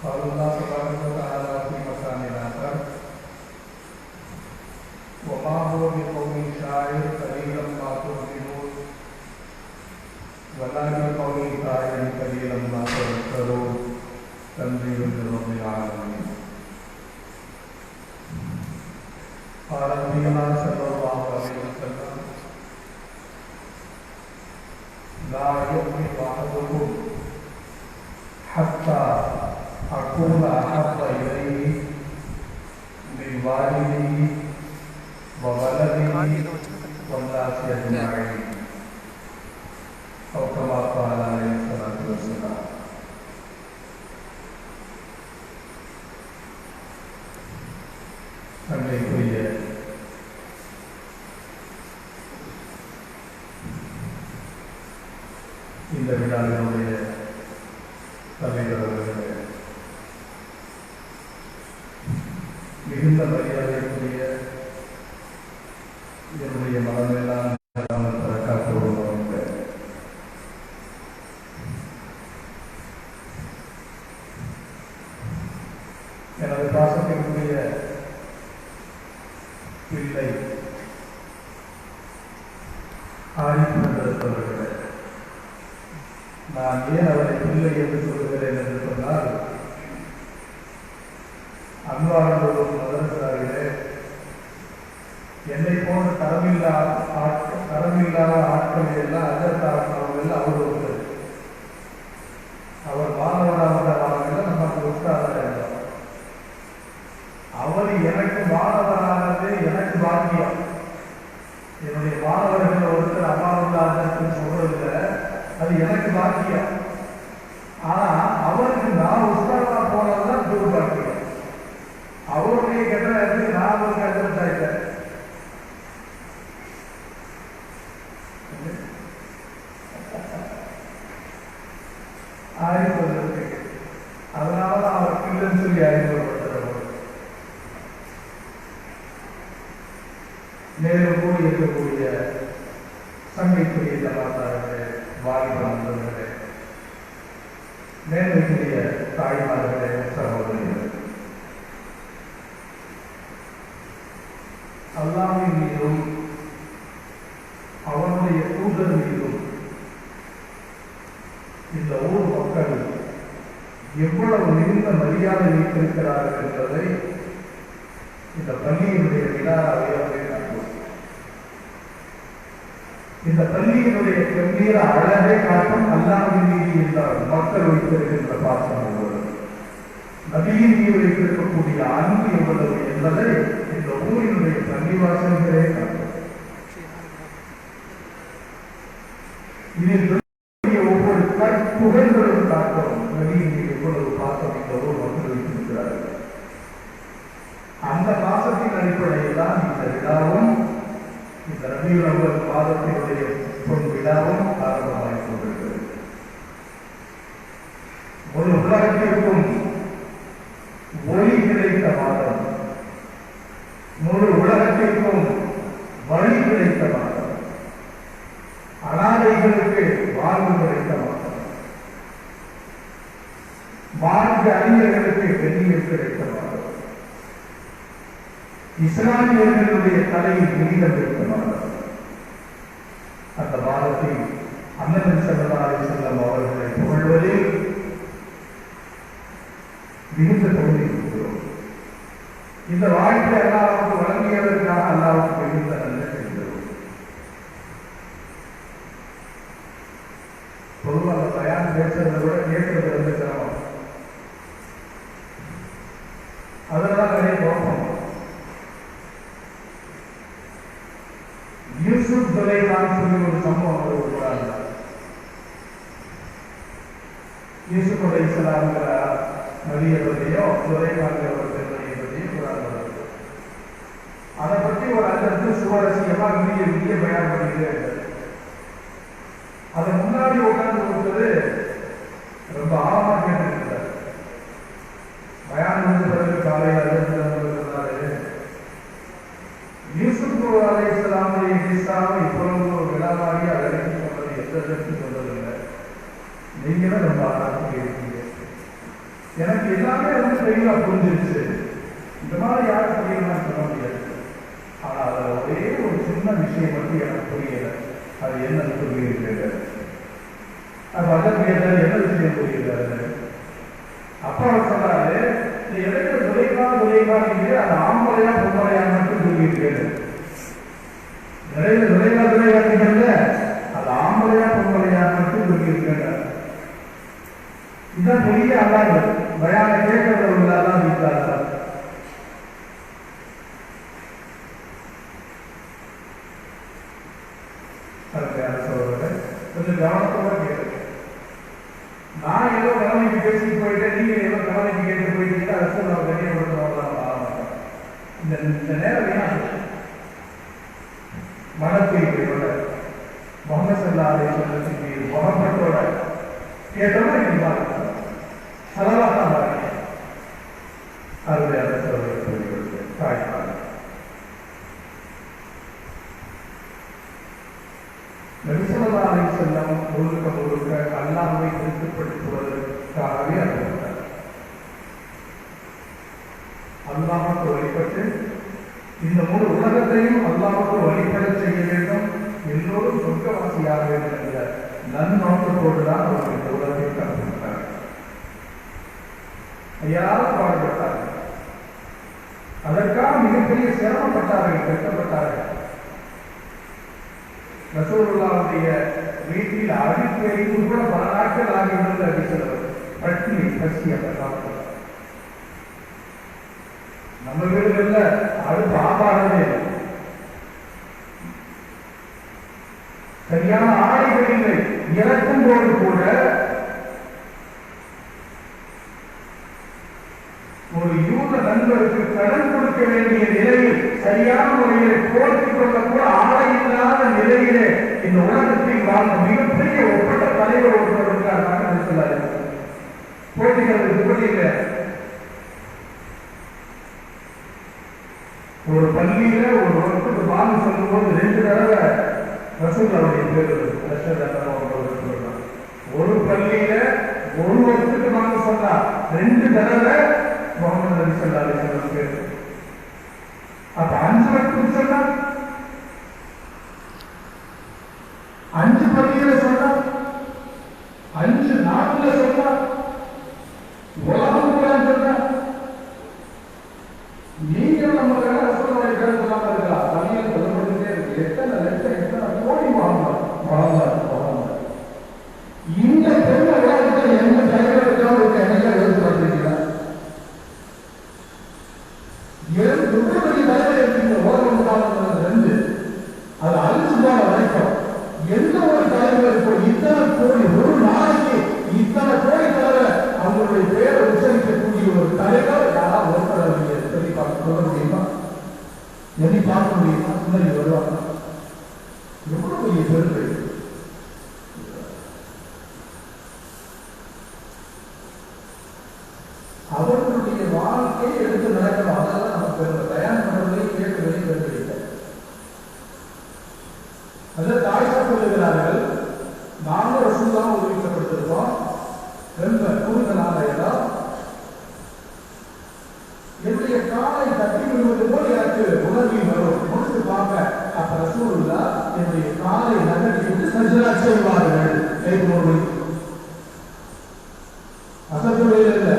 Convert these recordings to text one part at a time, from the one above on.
قال الله تبارك وتعالى في مكان آخر وما هو بقول شاعر قليلا ما تؤمنون ولا بقول كاهن قليلا ما تذكرون تنزيل من رب العالمين. قال نبينا صلى الله عليه وسلم لا يؤمن أحدكم حتى أكون أحب إليه من والده وولده والناس أجمعين أو كما قال عليه الصلاة والسلام. அன்றைக்குரிய இந்த விழாவினுடைய தலைவர் அவர்களே, மிகுந்த மரியாதைக்குரிய என்னுடைய மனமெல்லாம் காப்போடுவாங்க. எனது பாசத்திற்குரிய பிள்ளை ஆதித்தவர்களே, நான் ஏன் அவரை பிள்ளை என்று சொல்கிறேன் என்று சொன்னால், அன்பார்ந்த மதரசாவிலே என்னை போன்ற தரமில்லாத ஆட்களை எல்லாம் அதற்கானவர்கள் அவர் ஒருத்தர். அவர் மாணவராக நமக்கு உற்சாக இருந்தார். அவர் எனக்கு மாணவரானது எனக்கு பாக்கியம். என்னுடைய மாணவர்கள் ஒருத்தர் அம்மாவுக்கு சொல்றதில்லை, அது எனக்கு பாக்கியம். ஆனா அவருக்கு நான் உற்சாகமா போனதுதான் துர்பாக்கியம். அவருடைய கெட்ட நேரத்துக்கு நான் ஒரு கஷ்டப்பட்டாயிட்டேன். அறிவுறுவதற்கு அதனாலதான் அவர் பிள்ளைன்னு சொல்லி அறிமுகப்படுத்துறவர். மேலும் கூடி இருக்கக்கூடிய சங்கைக்குரிய ஜமாத்தார்களே, வாலிபாளர்களே, மேன்மைக்குரிய தாய்மார்களே, சகோதரிகளே, அல்லாஹ்வின் மீதும் அவனுடைய தூதர் மீதும் இந்த ஊர் மக்கள் எவ்வளவு மிகுந்த மரியாதை வைத்திருக்கிறார்கள் என்பதை இந்த பள்ளியினுடைய விழாவை காட்டும். இந்த பள்ளியினுடைய கம்பீர அழகை காட்டும் அல்லாஹ்வின் மீது இருந்தால் மக்கள் வைத்திருக்கின்ற பாசம் எவ்வளவு, நபியின் மீது வைத்திருக்கக்கூடிய அன்பு எவ்வளவு என்பதை இந்த ஊரினுடைய பள்ளிவாசல்களே காட்டும். இதில் ஒவ்வொரு புகழ்களும் காட்டும் நபியின் மீது எவ்வளவு பாசம் இந்த ஊர் மக்கள் வைத்திருக்கிறார்கள். அந்த பாசத்தின் அடிப்படையில் தான் இந்த விழாவும், இந்த ரபியுல் அவ்வல் மாதத்தினுடைய பொன் விழாவும் ஆரம்பமாகிக் கொண்டிருக்கிறது. ஒரு உலகத்திற்கும் ஒளி கிடைத்த மாதம், முழு உலகத்திற்கும் வழி கிடைத்த மாதம், அனாதைகளுக்கு வாழ்வு கிடைத்த மாதம், மார்க்க அறிஞர்களுக்கு வெளியில் கிடைத்த மாதம், இஸ்லாமியர்களுடைய தலையில் கிரீடம் கிடைத்த மாதம். அந்த மாதத்தில் அண்ணன் ஸல்லல்லாஹு அலைஹி வஸல்லம் அவர்களை புகழ்வதில் மிகுந்த தொழில் இருக்கிறோம். இந்த வாழ்க்கை அல்லாஹ்வுக்கு வழங்கியதற்காக அல்லாஹ்வுக்கு மிகுந்த நன்மை செய்கிறோம். பொதுவாக பயான் பேசுறதை விட கேட்கறது வந்து சிரமம். அதெல்லாம் நிறைய குழப்பம். யூசுப் துலைஹான் சொல்லி ஒரு சம்பவம் வருகிறாங்க. யூசுப் அலைஹிஸ்ஸலாம்ங்கிற நபியை பற்றியோ துலைஹான்கிற ஒரு பெண்மணியை பற்றியும் குர்ஆன் வருது. அதை பற்றி ஒரு அஞ்சு சுவாரஸ்யமா விரிய பயான் பண்ணிட்டே இருக்காரு. அதை முன்னாடி உட்கார்ந்து கொடுத்தது ரொம்ப ஆழமா கேட்டுருக்கிறார். பயான் முடிஞ்ச பிறகு காலையில் இருந்தாரு. யூசுப் அலைஹிஸ்ஸலாமுடைய கிஸ்ஸாவை இவ்வளவு விழாவாரியா விளக்கி சொன்னது எந்த சொன்னதில்லை. நீங்க தான் ரொம்ப ஆராய்ச்சி இருக்கீங்க. எனக்கு எல்லாமே வந்து தெளிவா புரிஞ்சிருச்சு. இந்த மாதிரி யாரும் புரியலாம் சொல்ல முடியாது. ஆனா அதுல ஒரே ஒரு சின்ன விஷயம் மட்டும் எனக்கு புரியல. அது என்னன்னு புரியுது. அது அதற்கு என்ன விஷயம் புரியுது. அப்பா அவர் சொன்னாரு, இந்த இடையில துறைவா நீங்க அது ஆம்பளையா பொம்பளையா மட்டும் புரியுது. இடையில துறைவா நீங்க அது ஆம்பளையா பொம்பளையா மட்டும் புரியுது. இதுதான் பெரிய அல்லாது பயான கேட்கறது உள்ளதான் வீட்டாளர். கொஞ்சம் கவனத்தோட கேட்க. நான் ஏதோ கவனிக்கு பேசிட்டு போயிட்டேன், நீங்க ஏதோ கவனிக்கு கேட்டு போயிட்டீங்கன்னா அரசு நான் கண்ணியப்படுத்துவாங்க. இந்த நேரம் வீணாக மனப்பீட்டோட முகமது ஸல்லல்லாஹு அலைஹி வஸல்லம் முகப்பட்டோட கேட்டோம்னா நீங்க சலவாத்தான் பாருங்க. அதுடைய அரசு தாய்ப்பாங்க. நபி ஸல்லல்லாஹு அலைஹி வஸல்லம் முழுக்க அல்லாஹ்வை திருப்திப்படுத்துவதற்காகவே அனுப்பப்பட்டார். அல்லாஹ்வுக்கு வழிபட்டு இந்த முழு உலகத்தையும் அல்லாஹ்வுக்கு வழிபட செய்ய வேண்டும், எல்லோரும் சொர்க்கவாசியாக வேண்டும் என்ற நன்னோக்கத்தோடுதான் அவர் இந்த உலகத்திற்கு அனுப்பப்பட்டார். யாரும் பாடுபட்டார்கள், அதற்காக மிகப்பெரிய சிரமப்பட்டார்கள், கஷ்டப்பட்டார்கள். ரசூலுல்லாஹுடைய வீட்டில் அடிப்படையில் கூட பல நாட்கள் ஆகிவிடுவது அடித்தவர் பட்டினி பசி. அந்த காலத்தில் நம்ம வீடுகள்ல அடுப்பு ஆபாரமே சரியான ஆடைகள் இல்லை. இறக்கும் போது கூட ஒரு யூத நண்பருக்கு கடன் கொடுக்க வேண்டிய நிலையில் சரியான முறையில் போர்த்திக் கொள்ள கூட ஆடை இல்லாத நிலையிலே இந்த உலகத்தில் வாழ்ந்த மிகப்பெரிய ஒப்பற்ற தலைவர் ஒருவர் இருக்கிறார். போட்டிகள் இப்படியில ஒரு பள்ளியில ஒரு ஒருத்தருக்கு வாங்க சொல்லும் போது 2 தடவை ரசூலுல்லாஹுடைய பேர் ஒரு பள்ளியில ஒரு வருஷத்துக்கு வாங்க சொன்னா 2 தடவை முகமது நபி ஸல்லல்லாஹு அலைஹி வஸல்லம் பேர். அப்ப 5 வருஷத்துக்கு சொன்னா 5 பள்ளியில சொன்னா 5 நாட்டுல சொன்னா உலகம் கூட சொன்னா நீங்க நம்ம ரசூலுல்லாஹி ஸல்லல்லாஹு அலைஹி வஸல்லம் பள்ளியில் சொல்லப்பட்டுட்டே இருக்கு. எத்தனை லட்சம் எத்தனை கோடி வாழ்ந்தார். இந்த பெரிய உலகத்தில் எந்த தலைவருக்காக ஒரு எண்ணெய் எழுத்து பண்ணிருக்கிறார். 7 தலைவர் இருக்கின்ற உலகம் உண்டானது 2 அது அழிச்சுதான் வரைக்கும் எந்த ஒரு தலைவருக்கும் இத்தனை கோடி ஒரு நாளைக்கு இத்தனை கோடி தலைவர் அவங்களுடைய பெயரை உச்சரிக்கக்கூடிய ஒரு தலைவர் யாராவது ஒருத்தர் சொல்லி சொல்ல முடியுமா? எண்ணி பார்க்க முடியுமா? சிந்தனை வருவாங்க. எவ்வளவு பெரிய பெருமை. அவர்களுடைய வாழ்க்கையை எடுத்து நடக்கணும். அதெல்லாம் நம்ம தயார் பண்ணுவதை கேட்டு வெளிப்படுத்த. அதில் தாய்சா சொல்லுகிறார்கள், நாங்கள் ரசூலுல்லாஹ் உறுதிப்படுத்திருக்கோம். ரொம்ப கூடுதலான இடம் என்னுடைய காலை தட்டி விடுவது போல் எனக்கு உணர்வு வரும். முடித்து பார்க்க அப்ப ரசூலுல்லாஹ் என்னுடைய காலை நகர்த்தி விட்டு சஜ்தா செய்வார்கள். அசத்துடைய இல்ல,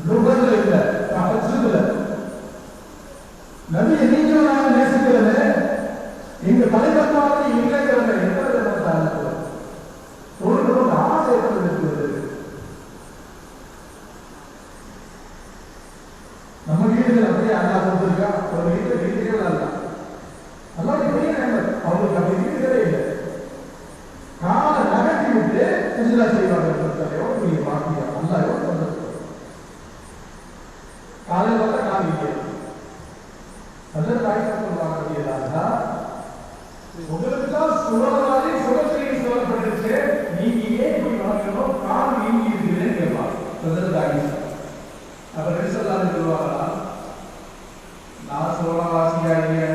நுகர்ல இல்ல, தஹஜ்ஜுத்ல. நபியை நீங்களும் நாங்கள் நேசிக்கிறோமே, எங்க தலைவர்களாக இல்லைங்கிறவங்க எத்தனை ஜனத்தாங்க தொழுகிறோம் ஆசை இருக்கிறது. நம்ம வீடுகள் அப்படியே அல்லா கொடுத்துருக்கா. ஒரு வீட்டில் வீடுகள் அல்ல அல்லாவுடைய பெரிய நண்பர். அவங்களுக்கு அப்படி வீடுகளே இல்லை. காலை நகர்த்தி விட்டு சஜ்தா செய்வார்கள். எவ்வளவு பெரிய பாக்கியம். அல்லா எவ்வளவு சொல்றது. காலையில் பார்த்தா காலையிலே அதற்கு ஆயிஷா சொல்லுவாங்க, உங்களுக்கு தான் சுழலாலே சுழற்சியில் சொல்லப்பட்டுச்சு, நீங்க ஏன் இப்படி வளர்க்கணும், கால் நீங்கி இருக்குதுன்னு கேட்பாங்க. அதற்கு ஆயிஷா அவர் சொல்லுவாங்களா, நான் சுழலவாசியா இல்லையா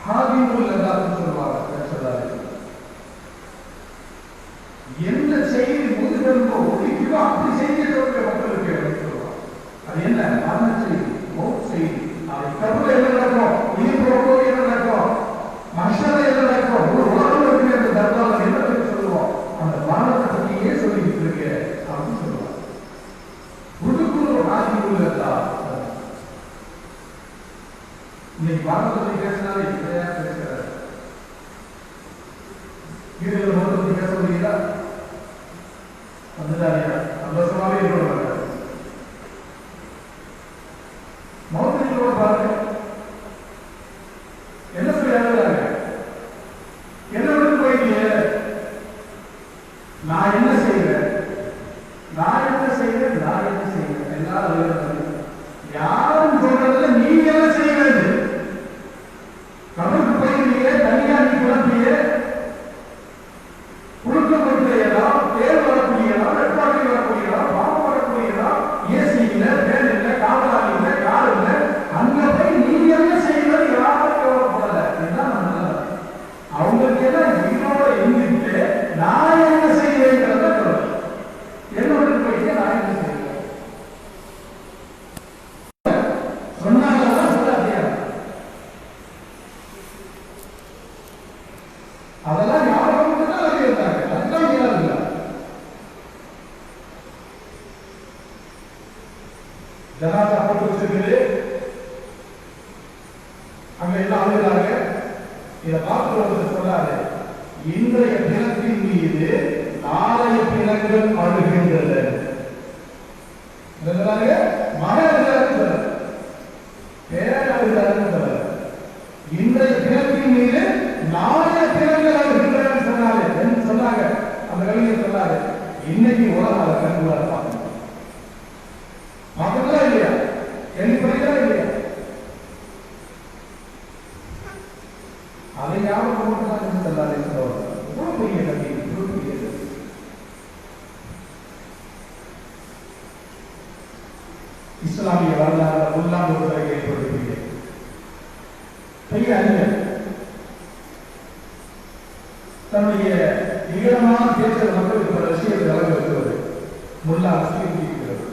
ஹாதிமுல் எல்லாரும் சொல்லுவாங்க. எந்த செய்தி முதுகெலும்போ ஒழிக்குதோ அப்படி செய்தி சொல்ற மக்களுக்கு சொல்லுவாங்க. அது என்ன? மரண செய்தி, மௌத் செய்தி. அதை கருவில் என்ன நடக்கும், உயிர் போகும்போது என்ன நடக்கும், மனுஷனை என்ன நடக்கும், ஒரு உலகம் இருக்கு அந்த தர்பாவில் என்ன சொல்லுவோம், அந்த மரணத்தை பற்றியே சொல்லிட்டு இருக்க அப்படின்னு சொல்லுவாங்க. உடுக்குழு ஹாதிமுல் எல்லா இன்னைக்கு மரணத்தை பற்றி பேசினாலே இப்படியா பேசுறாரு. வீடுகளை மரணத்தை பற்றி பேச முடியுதா? வந்துட்டாங்க சந்தோஷமாவே இருக்கிறாங்க. மௌத்திகளோட பாருங்க என்ன சொல்லி எழுதுறாங்க, என்ன விட்டு போயிட்டீங்க, நான் என்ன செய்வேன், நான் என்ன செய்வேன், நான் என்ன செய்வேன், எல்லாரும் யாரும் சொல்றதுல நீங்க என்ன செய்ய வேண்டும். கடலுக்கு போயிருந்தீங்க, தனியா நீ கிளம்பிய குழுக்க போயிட்டேலாம், தேர் வரக்கூடியலாம், ரெட்பாட்டி வரக்கூடியலாம், பாம்பு வரக்கூடியலாம், ஏசி இல்லை, பேன் இல்லை, காவலாளி இல்லை, கார் இல்லை, அங்க போய் நீங்க என்ன செய்வது யாரும் கவலைப்படல. இதுதான் நல்லது. அவங்களுக்கு எல்லாம் உயிரோட இருந்துட்டு நான் என்ன செய்வேங்கிறத கவலை. என்னோட போயிட்டு நான் என்ன செய்வேன் சொன்னாங்கதான் சொல்லாதே. அதெல்லாம் யாரும் தான் இருந்தாங்க. அதுதான் இல்லை. ஜனாதா போட்டு வச்சிருக்குது, அங்க எல்லாம் அழுகிறாங்க. இதை பார்த்து சொல்லாரு, இன்றைய தினத்தின் மீது நாளைய தினங்கள் அழுகின்றது. இன்றைய தினத்தின் மீது நாளைய தினங்கள் அழுகின்றன சொன்னாங்க. அந்த கவிஞர் சொன்னாரு, இன்னைக்கு உலகம் அதை கண்டுள்ளாரு பார்க்கணும். பார்க்கறதா இல்லையா, கேள்விப்படுகிறா இல்லையா? அதை யாரும் போட்டுதான் சொல்லாரு. எவ்வளவு பெரிய கல்வி, எவ்வளவு பெரிய கல்வி. இஸ்லாமிய வரலாறு உள்ளாம் ஒருவரை ஏற்படுத்திய பெரிய அறிஞர் தன்னுடைய நிகழமான பேச்சல் மக்களுக்கு பல விஷயத்தை வழங்க வைக்கிறது. முல்லா முஸ்லீம் இருக்கிறது.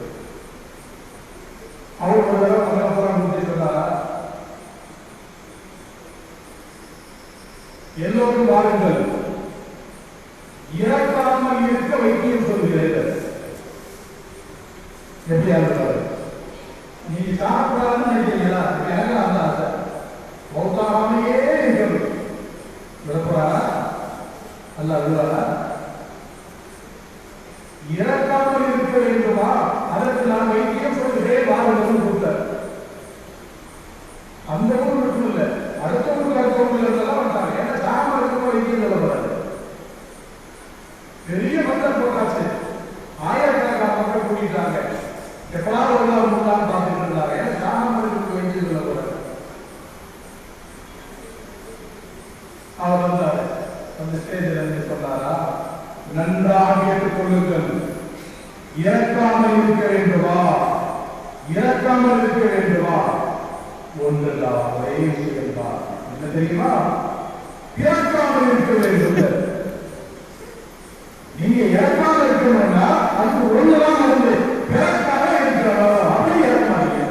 அவர் ஒரு தடவை மகப்பூரா சொன்னாரா, எல்லோரும் வாருங்கள், இறக்காமல் இருக்க வைத்தியம் சொல்கிறீர்கள். எப்படியா இருக்காரு, நீங்க சாப்பிடாதுன்னு நினைக்கிறீங்களா? எனக்கு அந்த ஆசை மௌத்தாகாமையே இருக்கிறது. விடப்படாரா அல்ல விடுவாரா? இறக்காமல் இருக்க வேண்டுமா, அதற்கு நான் வைத்தியம் சொல்கிறேன் வாருங்கள் கொடுத்தார். அந்த ஊர் மட்டும் இல்லை, அடுத்த ஊருக்கு அடுத்த ஊர்ல இருந்தெல்லாம் வந்தாங்க. ஏன்னா சாம இருக்கணும் வைத்தியம் சொல்லப்படாது. பெரிய மக்கள் போட்டாச்சு, ஆயிரக்கணக்கான மக்கள் கூட்டிட்டாங்க. எப்படாவது ஒரு நாள் மூணாவது பார்த்துட்டு இருந்தாங்க. ஏன்னா சாம இருக்கு வைத்தியம் சொல்லப்படாது. அவர் வந்தாரு, அந்த ஸ்டேஜில் இருந்து சொன்னாரா, நன்றாக கேட்டுக்கொள்ளுங்கள், இறக்காமல் இருக்க வேண்டுமா, இறக்காமல் இருக்க வேண்டுமா, ஒன்றுதான் ஒரே விஷயம் தான். என்ன தெரியுமா, இறக்காமல் இருக்க வேண்டும். நீங்க இறக்காமல் இருக்கணும்னா அது ஒண்ணுதான் வந்து பிறக்காம இருக்கிறோம். அப்படி இறக்காதீங்க.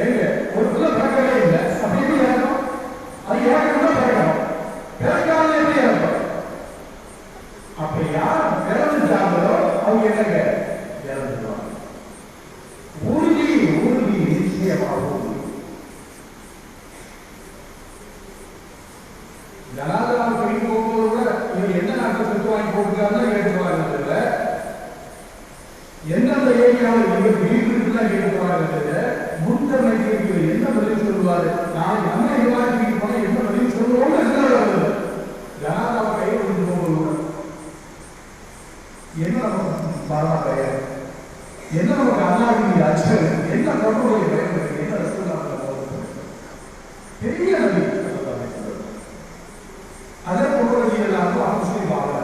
ஏங்க ஒரு பிள்ளை பிறக்கவே இல்லை, அப்படி எப்படி இறக்கும்? அது இறக்கணும் பிறக்கணும், பிறக்காம எப்படி இறக்கும்? அப்ப யார் பிறந்துட்டாங்களோ அவங்க என்னங்க இறந்துடுவாங்க. உறுதி உறுதி நிச்சயமாக உறுதி. ஜனாதராவை சொல்லி போகும்போது கூட இவர் என்ன நாட்டை சொத்து வாங்கி போட்டுருக்காருன்னு கேட்டுருவாங்க. எந்தெந்த ஏரியாவில் இவருக்கு வீட்டுக்குலாம் கேட்டுருவாங்க. முன்தன்மை கேட்கிறது என்ன பதில் சொல்லுவாரு, நாளைக்கு நம்ம எதிர்பார்த்து போனா என்ன பதில் சொல்லுவோம். ஜனாதாவை கையில் கொண்டு போகும்போது கூட என்ன நமக்கு பாரமா கிடையாது, என்ன நமக்கு அல்லாஹ்வின் அச்சம், என்ன பிரபுடைய பயம், என்ன ரசூலுல்லாஹ் பெரிய நபி. அதே போல எல்லாருக்கும் முஸ்லீம் ஆகல,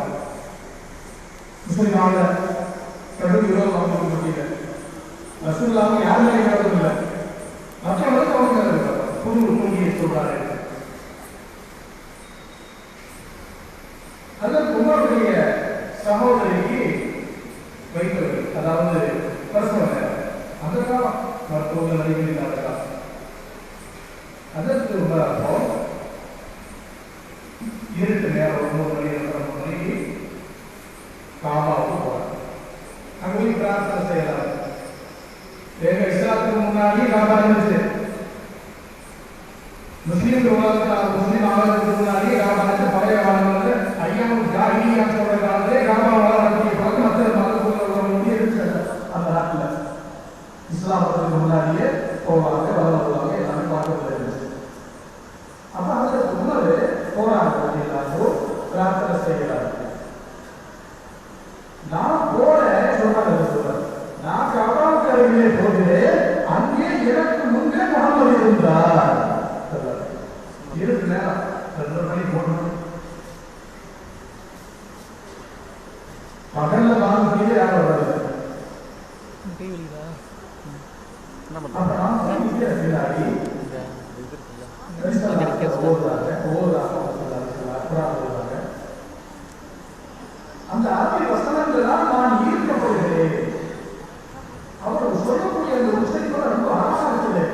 முஸ்லீம் ஆகல கடும் விரோதம் அவங்களுக்கு மத்தியில். ரசூலுல்லாஹ் யாருமே விரோதம் இல்லை, மற்றவர்களுக்கு அவங்க இருக்காங்க. புது மொழியை சொல்றாரு. அதற்கு உங்களுடைய சகோதரிக்கு வைத்தவர், அதாவது பிரசவ நேரம், அந்த காலம் மருத்துவர்கள் நடைபெறுகின்ற காலம். அதற்கு அப்போ இருட்டு நேரம் 9 மணி 2 மணிக்கு காபாவுக்கு போறாங்க. அங்க போய் பிரார்த்தனை செய்யலாம். எங்க இஸ்லாத்துக்கு முன்னாடி காபா இருந்துச்சு. முஸ்லீம் உலகத்தில் முஸ்லீம் ஆகிறதுக்கு முன்னாடி காபா இருந்துச்சு. பழைய காலங்கள் ஐயாவும் ஜாகிலியா சொல்ற காலத்திலே காபா வளரக்கூடிய பழக்கம் மற்ற மதத்துக்கு இருந்துச்சு. அந்த நாட்டில் இஸ்லாமத்துக்கு முன்னாடியே போவாங்க, வளருவாங்க, எல்லாமே பார்க்கறது இருந்துச்சு. அப்ப அதற்கு முன்னாடி போறாங்க, எல்லாரும் பிரார்த்தனை செய்யறாங்க. நான் போறேன் சொல்றாங்க, நான் காபாவுக்கு அருகிலே போகிறேன், அங்கே எனக்கு முன்னே முகமது இருந்தார். இருக்கு நேரம் 2 மணி போகணும். பகல்ல 4 மணிக்கு யாரும் வருது. அந்த ஆதி வசனங்களால் நான் ஈர்க்கப்படுகிறேன். அவர் சொல்லக்கூடிய அந்த விஷயங்கள் ரொம்ப அழகா இருக்குது.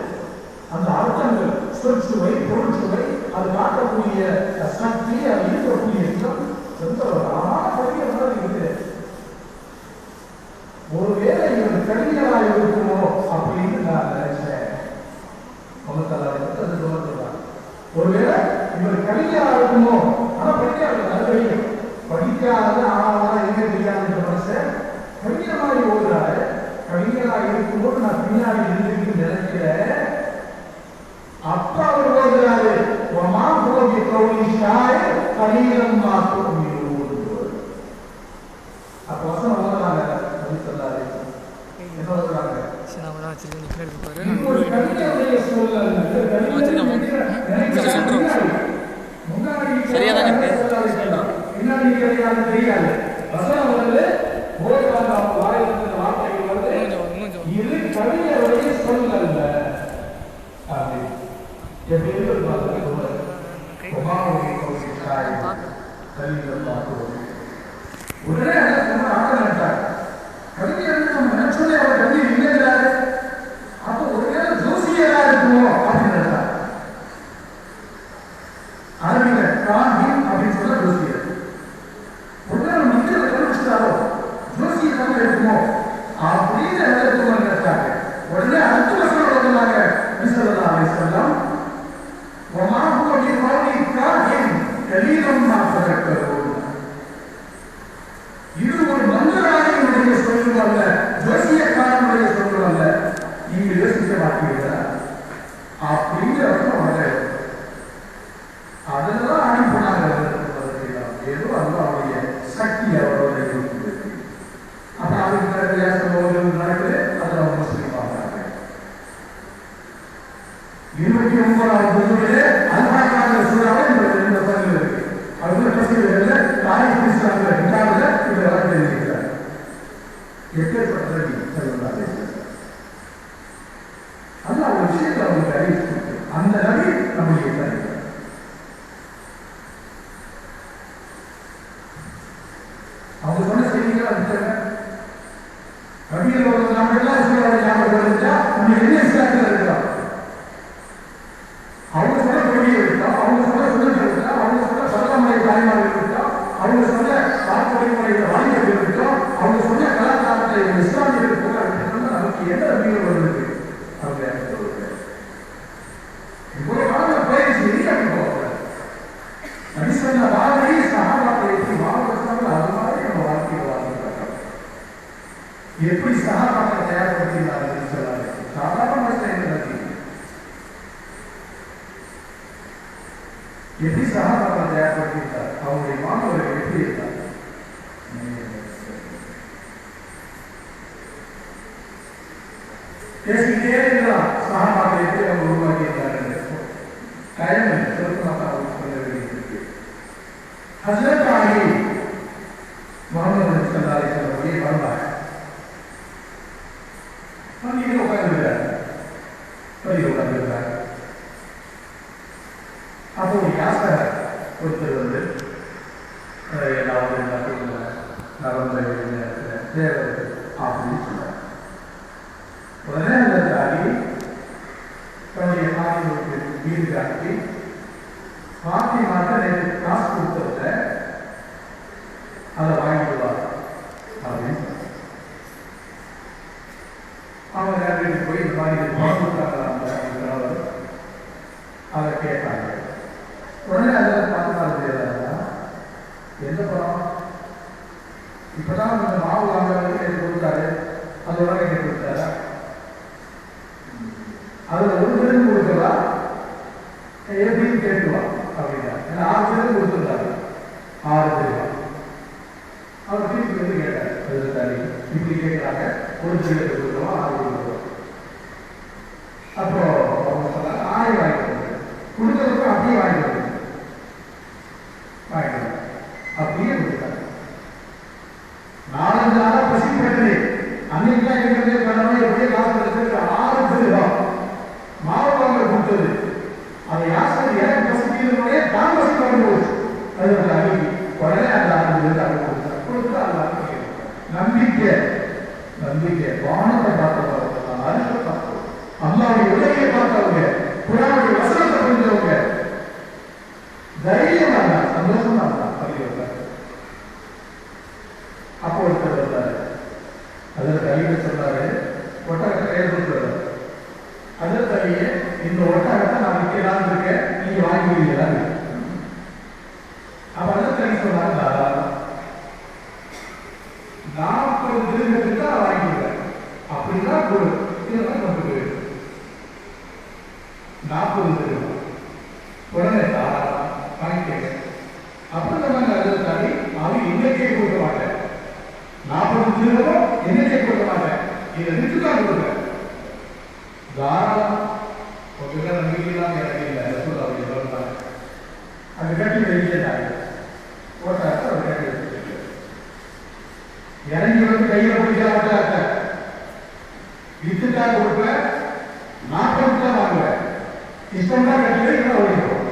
அந்த அர்த்தங்கள், சொற்சுவை, பொருட்சுவை, அது காட்டக்கூடிய சக்தி, அது ஈர்க்கக்கூடிய விதம் ரொம்ப அழகான பகுதியை இருக்குது. ஒருவேளை இவர் கவிஞராக இருக்குமோ அப்படின்னு நான் நினைச்சேன். ஒருவேளை இவர் கவிஞராக இருக்குமோ, ஆனா படிக்காத படிக்காத ஆனால்தான் எங்க தெரியாத மனுஷன் கவிஞராக ஓடுறாரு. கவிஞராக இருக்கும்போது நான் பின்னாடி இருந்து நினைக்கிறேன். அப்ப அவர் ஓடுறாரு, அப்ப வசனம் ஓடுறாங்க. என்ன ஓடுறாங்க? பின்னாடி தெரியாது. வசனம் வந்து வார்த்தைகள் வந்து இது கவிஞருடைய சொல்லல்ல. உடனே கவிஞர் நம்ம நினைச்சோடே அவர் கவிஞர் இல்லைங்கிறாரு. அப்ப ஒருவேளை ஜோசியரா இருக்குமோ அப்படின்னு நினைச்சார். அறிஞர் அப்படின்னு சொல்ல ஜோசியர். ஒருவேளை மந்திர கண்டுபிடிச்சாரோ ஜோசியர் இருக்குமோ அப்படின்னு நினைச்சாங்க. உடனே அடுத்த வசனம் சொன்னாங்க, இது ஒரு மந்திராணியுடைய சொல்லும் அல்ல, ஜோசியக்காரனுடைய சொல்லும் அல்ல. நீங்க யோசிக்க மாட்டீங்களா அப்படிங்கிற அதெல்லாம் அனுப்பினாங்க. ஏதோ அது அவருடைய சக்தி அவரோட இருக்குது. அப்ப அதுக்கு நடக்குது. அதில் அவங்க முஸ்லீம் பார்க்குறாங்க. 29வது அல்பாக்கான சூறாவை இந்த பகுதியில் இருக்கு. அதுக்குள்ள பசிகளில் தாய் கிறிஸ்தாவில் 2வது இவர் வளர்த்து இருக்கிறார். எப்பேற்பட்டது சொல்லுறாரு. அந்த ஒரு விஷயத்தை அவங்களுக்கு அறிவிச்சு அந்த நபி நம்முடைய தலைவர். அவங்க சொன்ன செய்திகள் அனுப்பிச்சாங்க. கவியில் நம்ம எல்லாம் இஸ்லாமை ஞாபகம் இருந்தா நம்ம என்ன இஸ்லாத்தில் இருக்கிறோம். அவங்க சொல்ல கொள்கையை இருக்கோம், அவங்க சொல்ல சுதந்திரம் இருக்கோம், அவங்க சொல்ல சட்டமுறை தாய்மார்கள் இருக்கோம், அவங்க சொல்ல வாக்குமுறைகளை வாங்கிட்டு இருக்கோம், அவங்க சொல்ல கலாச்சாரத்தை இஸ்லாமியர்கள் போக நமக்கு என்ன நம்பிக்கை வருது. அவங்க இவ்வளவு காலம் போயிடுச்சு. மனுஷன் வாழ்க்கை சகாபாத்தை எப்படி வாழ்க்கை அது மாதிரி நம்ம வாழ்க்கையை வாழ்ந்துட்டாங்க. எப்படி சகாபாத்தை தயார்படுத்தினார்கள் சொல்லாரு. சாதாரண மனுஷன் என்ன எப்படி சகாபாத்தை தயார்படுத்திட்டார். அவங்களுடைய மாணவர்கள் எப்படி இருந்தார். பேசிக்கிட்டே இருக்கலாம். சகாபாத்தை எப்படி அவங்க உருவாக்கி இருந்தார்கள். டைம் சொல்லுமா ஹஜ்ரத் அலி முகமது ஸல்லல்லாஹு அலைஹி வஸல்லம் வருவார். பள்ளியில் உட்கார்ந்துருக்கார். ஒருத்தர் வந்து ஏதாவது நடந்த நேரத்தில் தேவை அப்படின்னு சொன்னார். உடனே அந்த தாடி தன்னுடைய மாணவர்களுக்கு வீடு காட்டி பாத்திமாட்ட நேற்று காசு கொடுத்தத அதை வாங்கிடுவார் அப்படின்னு சொன்னார். அவங்க வீட்டுக்கு போய் இந்த மாதிரி பணம் கொடுத்தாங்க அதை கேட்டாங்க. உடனே அதில் பாத்திமா எந்த பணம் இப்பதான் இந்த மாவு வாங்குறதுக்கு எனக்கு கொடுத்தாரு, அதோட எனக்கு கொடுத்தாரா, அதுல ஒரு பேருக்கு கொடுக்கவா எப்படின்னு கேட்டுவா அப்படின்னா, ஏன்னா 6 பேருக்கு கொடுத்துருந்தாரு, 6 பேர். அவர் திருப்பி வந்து கேட்டார், இப்படி கேட்கிறாங்க, ஒரு பேருக்கு கொடுக்கவா 6 கொடுக்கவா. அப்போ அவங்க சொன்னாங்க 1000 வாங்கிட்டு கொடுக்கறதுக்கு அப்படியே வாங்கிட்டு அப்படியே கொடுத்தாங்க. 4-5 நாளா பசி போயிட்டு அன்னைக்கு தான் இருக்கிறதே பண்ணணும், எப்படியே காசு எடுத்து 6 பேர் மாவு வாங்க கொடுத்தது. அதை யாசனை எனக்கு பசிக்கிறதுனே தான் பசி பண்ண போச்சு. அது ஒரு அறிவி. உடனே அந்த 6 பேர் அதை கொடுத்தாங்க. கொடுத்து அந்த நம்பிக்கை நம்பிக்கை வானத்தை பார்த்தவங்க, அருளை பார்த்தவங்க, அல்லாவுடைய உதவியை பார்த்தவங்க, குர்ஆனுடைய வசனத்தை புரிஞ்சவங்க, தைரியமா இருந்தாங்க, சந்தோஷமா இருந்தாங்க. அப்போ ஒருத்தர் வந்தாரு, அதில் கையில சொன்னாரு, ஒட்டகத்தை ஏற்படுத்துறாரு. அதில் கையே இந்த ஒட்டகத்தை நான் விற்கலான்னு இருக்கேன், நீங்க வாங்கிக்கிறீங்களா? அப்ப அதில் கை சொன்னாங்க, 40 திருமணத்துக்கு தான் வாங்கிக்கிறேன், அப்படிதான் கொடு, இதெல்லாம் கொண்டு போயிடும். 40 திருமணம் உடனே வாங்கிக்கிறேன். அப்புறம் நம்ம அதில் தாண்டி அவன் இன்னைக்கே கொடுக்க மாட்டேன், 40 திருமணம் இன்னைக்கே கொடுக்க மாட்டேன், இதை விட்டுதான் கொடுக்குறேன். தாராளம் கொஞ்சம் நம்பிக்கைலாம் எனக்கு இல்லை, அப்படி சொல்றாங்க. அந்த கட்டி வெளியேட்டாங்க, போட்டாக்க அவர் கட்டி வச்சுட்டு இறங்கி வந்து கையில பிடிக்க மாட்டாங்க. வித்துட்டா கொடுப்பேன், 40 தான் வாங்குவேன், இஷ்டம் தான் கட்டி ஓடிப்போம்.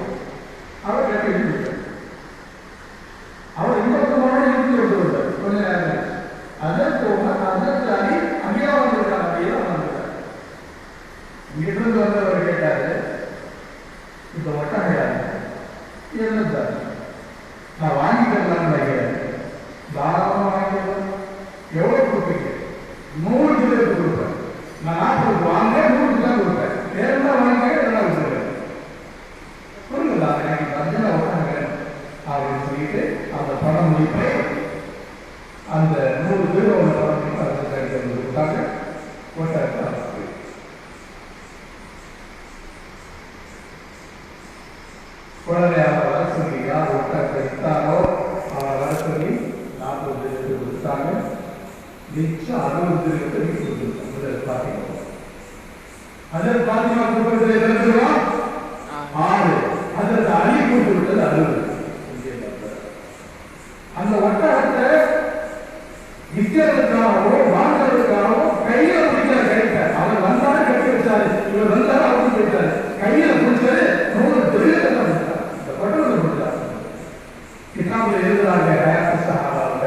அவர் கட்டி வச்சுட்டு அவர் இன்னொரு மனம் இருந்து கொண்டு வருவார். கொஞ்ச நேரம் அதற்கு அணி அங்கேயா வந்திருக்காங்க, அப்படியே வந்திருக்காங்க. இங்கிருந்து வந்தவர் கேட்டாரு, இப்ப ஒட்டகையாரு என்னது நான் வாங்கிக்கலாம் நினைக்கிறேன், தாராளமா வாங்கிக்கலாம். எவ்வளவு கொடுப்பீங்க? 100 பேருக்கு கொடுப்பேன். நான் 40 வாங்க 100 தான் கொடுப்பேன், வேறெல்லாம் வாங்க எல்லாம் விட்டுருவேன். புரியுதா? எனக்கு அர்ஜுனா ஒட்டாங்க அப்படின்னு சொல்லிட்டு அந்த பணம் முடிப்பை அந்த 100 பேரோட பணம் கொடுத்தாங்க. ஒட்டாங்க உடனே அவரை வர சொல்லி யார் ஒட்டாக விட்டாரோ அவரை வர சொல்லி 40 பேருக்கு கொடுத்தாங்க. மிச்சம் 60 பேருக்கு கொடுத்துருக்காங்க. பார்த்தீங்கன்னா அதில் பாத்திமா கொடுப்பது 6, அதற்கு அலி கொடுத்து விட்டது 60. அந்த ஒட்டகத்தை விற்கிறதுக்காகவோ வாங்குறதுக்காகவோ கையில பிடிச்சாரு. கைட்டார் அவர் வந்தாலும் கட்டி வச்சாரு, இவர் வந்தாலும் அவருக்கு போயிட்டாரு. கையில பிடிச்சது 100 திருவிழா கொடுத்தார். இந்த பட்டணத்தை கொடுத்தார். கிதாபில் எழுதுறாங்க சஹாபாவுல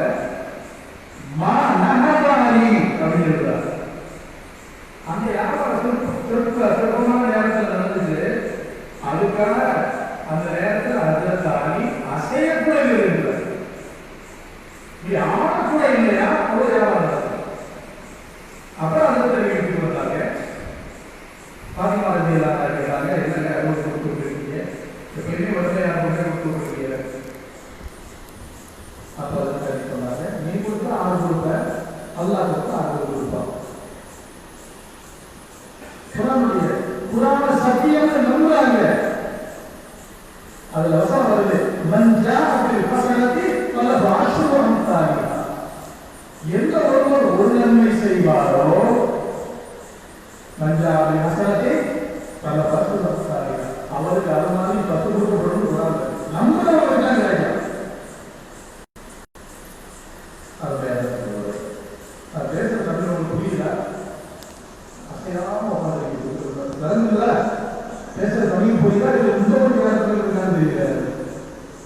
மா நகபாரி அப்படின்னு எழுதுறாரு. அந்த வியாபாரம் சிறப்பான நேரத்தில் நடந்துச்சு. அதுக்காக அந்த நேரத்தில் அதை தாண்டி அசையக்கூட இருக்கிறார். இது ஆடக்கூட இல்லையா ஒரு வியாபாரம். அப்புறம் அதை தெரிவித்து வந்தாங்க. பாத்திமா ரலியல்லாஹு அன்ஹா கேட்டாங்க, என்னங்க அறுபது கொடுத்துருக்கீங்க, எப்பயுமே வந்து யார் கொண்டே கொடுத்துருக்கீங்க. அப்போ அதை சொன்னாங்க, நீ கொடுத்தா 6 கொடுப்ப, அல்லாஹ் கொடுத்தா 60 கொடுப்பான். குர்ஆன சத்தியம்னு நம்புறாங்க. அதுல வசனம் வருது, மஞ்சா பில் ஹஸனதி ஃபலஹு அஷ்ரு அம்சாலிஹா. எந்த ஒருவர் ஒரு நன்மை செய்வாரோ, மஞ்சா பில் ஹஸனதி ஃபலஹு அஷ்ரு அம்சாலிஹா, அவருக்கு அது மாதிரி 10 கொடுக்கப்படும். குர்ஆன் நம்புறவங்க தான் கிடைக்கும். அது பேசுற தமிழ் உங்களுக்கு புரியுதா? அசையாம உட்காந்து பேசுற தமிழ் புரியுதா? இது 30 நேரத்தில் இருக்கான்னு தெரியாது.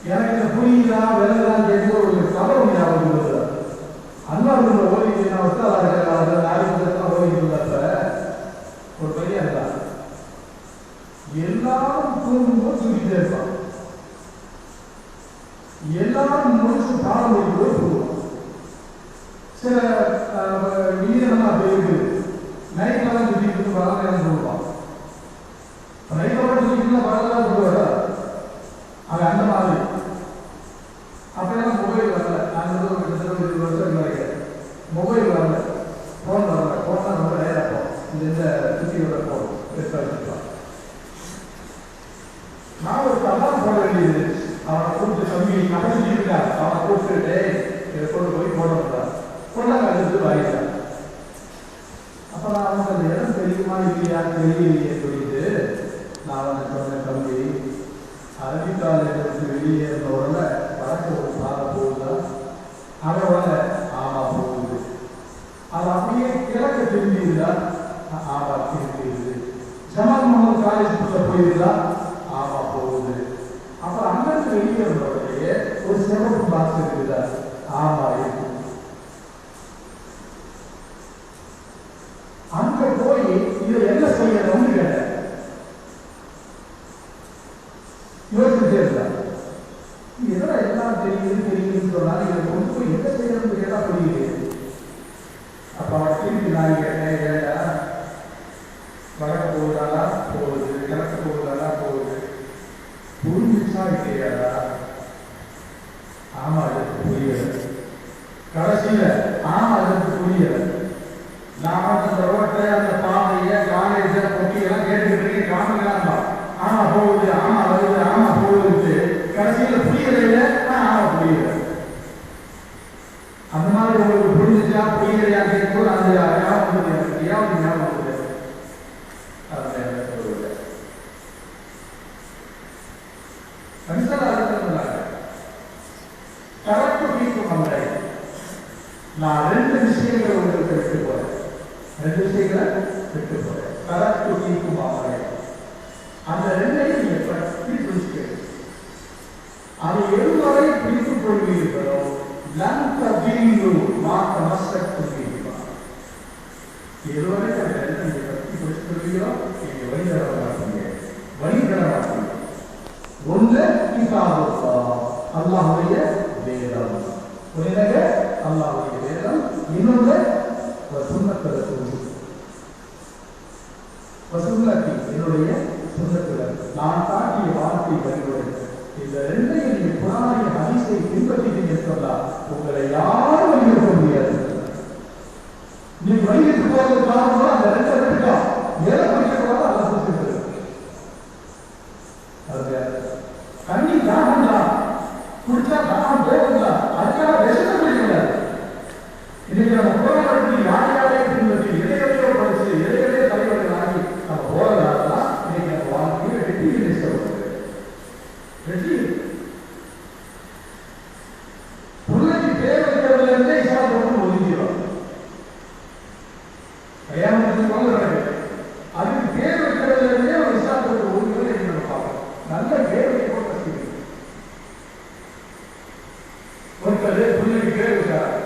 எனக்கு இந்த புரியுதா விலகுதான் கேட்டு ஒரு சபம் ஞாபகம் வருது. அன்பார்ந்த ஓய்வு நான் ஒத்தாளர்கள் நாளைக்கு ஓய்வு இருந்தப்ப ஒரு பையன் இருந்தான். எல்லாரும் தூங்கும்போது தூங்கிட்டே இருப்பான். எல்லாரும் முடிச்சு பாடம் முடிக்கும்போது தூங்குவான். சில வீரமா போயிருக்கு நைட்லாம் சுற்றிட்டு வரலாம் சொல்லுவான். நைட்டோட சுற்றிட்டு வரலாம் சொல்லுவாங்க. அது அந்த மாதிரி அப்பெல்லாம் மொபைல் வரல. நான் ஒரு 20 வருஷம் நினைக்கிறேன். மொபைல் வரல, ஃபோன் வரல. ஃபோன் தான் ரொம்ப நேரம் போகும். இந்த சுற்றியோட போகும் எடுத்துக்கலாம். நான் ஒரு தபால் போட வேண்டியது. அவனை கூப்பிட்டு தம்பி கபடி இருக்கார். அவனை கூப்பிட்டு இதை கொண்டு போய் போடக்கூடாது. கொண்டாங்க எடுத்து வாங்கிட்டான். அப்போ நான் அவனுக்கு அந்த இடம் தெரியுமா இல்லையா தெரியலையே சொல்லிட்டு நான் அவனை சொன்னேன், தம்பி அரபிக்காலத்திற்கு வெளியே இருந்த உடனே வடக்கு ஒரு பாதை போகுதா? அதை உடனே ஆமா போகுது. அது அப்படியே கிழக்கு திரும்பியிருந்தா ஆமா திரும்பிடுது. ஜமால் முகமது காலேஜ் போயிருந்தா ஆமா போகுது. அப்புறம் அங்கிருந்து வெளியே இருந்த உடனே ஒரு சிறப்பு பாக்ஸ் இருக்குதா? ஆமா இருக்கு. அங்க போய் இதை என்ன செய்யணும்னு கேட்டேன். யோசிச்சுட்டே இருந்தார். இதோட எல்லாம் தெரியுதுன்னு சொன்னாலும் இதை கொண்டு போய் என்ன செய்யணும்னு கேட்டா புரியுது. அப்ப அவன் திருப்பி நான் கேட்டேன், ஏண்டா வடக்கு போகுதானா போகுது, கிழக்கு போகுதானா போகுது, புரிஞ்சுச்சா இல்லையாடா? ஆமா அதுக்கு புரியல. கடைசியில ஆமா அதுக்கு புரியல. நான் அந்த ரோட்டை அந்த பாதையை காலேஜ பொட்டியெல்லாம் கேட்டுக்கிட்டு காமிக்கலாம்பா. ஆமா போகுது, ஆமா வருது, ஆமா போகுது. கடைசியில புரியல. ஆமா புரியல. அந்த மாதிரி உங்களுக்கு புரிஞ்சுச்சா புரியலையா கேட்கும்போது அந்த ஞாபகம் ஏதாவது ஞாபகம் கரெக்டு வீக்கும் அந்த நான் 2 விஷயங்களை உங்களுக்கு விட்டு போறேன். 2 விஷயங்களை விட்டு போறேன். கரெக்டு வீக்கும் அவரை அந்த 2ஐயும் நீங்க பற்றி புரிச்சுக்க. அது எதுவரை பிரித்துக் கொள்வீர்களோ எதுவரை அந்த 2 நீங்க பற்றி புரிச்சுக் கொள்வீங்களோ நீங்க வழிதர மாட்டீங்க, வழிதர மாட்டீங்க. ஒன்று கிதாபுல்லா அல்லாஹ்வுடைய வேதம், புரியுதுங்க? அல்லாஹ்வுடைய வேதம். இன்னொன்று சுன்னத் ரசூல், வசுன்னத்தி என்னுடைய சுன்னத்துகள், நான் காட்டிய வார்த்தை வழிமுறை. இந்த 2ஐயும் நீங்க குர்ஆனை ஹதீஸை பின்பற்றிட்டீங்க சொன்னால் உங்களை யாரும் வழிநடத்த முடியாது. நீ வழியிட்டு போறது காரணம் அந்த 2 விட்டுட்டா எதை படிக்கக்கூடாது அதை புரிஞ்சுக்கிறது. தண்ணி தாகம் தான் குடிச்சா தாகம் போகுதா? அதுக்காக விஷத்தை குடிக்கக்கூடாது. இன்னைக்கு நம்ம போராட்டத்தை யார் யாரையும் பின்பற்றி எதையோ படிச்சு எதையோ தலைவர்கள் ஆகி நம்ம போராடலாம். இன்னைக்கு நம்ம வாழ்க்கையில் வெற்றி சொல்றது வெற்றி. பிள்ளைக்கு பேர் வைக்கிறதுல இருந்தே இஸ்லாத்துக்கு ஒதுக்கிறோம். கல்யாணத்துக்கு வாங்குறாங்க, அதுக்கு பேர் வைக்கிறதுல இருந்தே ஒரு இஸ்லாத்துக்கு ஒதுக்கிறத நம்ம பார்க்கணும். நல்ல பேர் வைக்க ஒருத்தர் பிள்ளைக்கு பேர் வச்சார்,